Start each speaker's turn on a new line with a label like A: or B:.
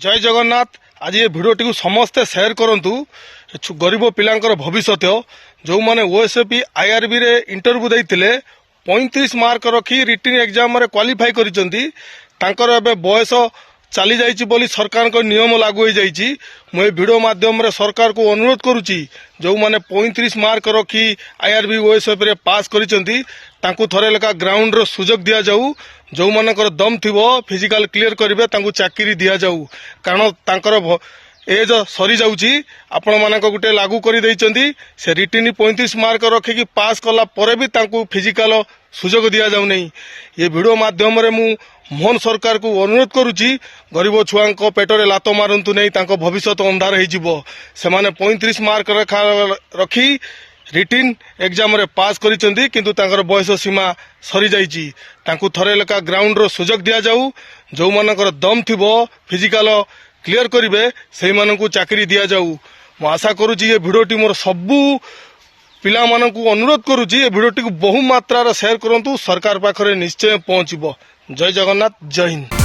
A: जय जगन्नाथ। आज ये भिडटी को समस्ते सेयार करंतु। गरीब पिलांकर भविष्य जो मैंने ओएसपी आईआरबी रे इंटरव्यू देइतिले 35 मार्क रखी रिटन एग्जाम रे क्वालिफाई करिसंती। तांकर एबे बयस चली जाइछि बोली सरकार को नियम लागू हो जाइछि। मैं वीडियो माध्यम रे सरकार को अनुरोध करुछि जो माने 35 मार्क रखी आईआरबी ओएसपी रे पास करिसंती तांकु थरे लेका ग्राउंड रो सुजोग दिया जाऊ। जो मानकर दम थिबो फिजिकल क्लियर करिवे तांकु चाकरी दिया जाऊ। कारण तांकर एज सरी जाउछि। आपण मानक गुटे लागू करि दैचंती से रिटन 35 मार्क रखिकी पास कला परे भी तांकु फिजिकल सुजोग दिया जाऊ नहीं। ये वीडियो माध्यम रे मु मोहन सरकार को अनुरोध करुछि गरीब छुआंक पेटरे लात मारंतु नहीं। तांको भविष्य अंधार हो जिवो। से माने 35 मार्क रखी रिटन एग्जाम रे पास करिसंती किंतु तांकर बयस सीमा सरी जाइछि। तांकु थरे लेका ग्राउंड रो सुजोग दिया जाऊ। जो मानकर दम थिबो फिजिकल क्लियर करिवे सेही मानकु चाकरी दिया जाऊ। मु आशा करूछि ये भिडियोटी मोर सबु पिला मानकु अनुरोध करूछि ये भिडियोटी को बहु मात्रा रे शेयर करंतु। सरकार पाखरे निश्चय पहुंचीबो। जय जगन्नाथ, जय हिंद।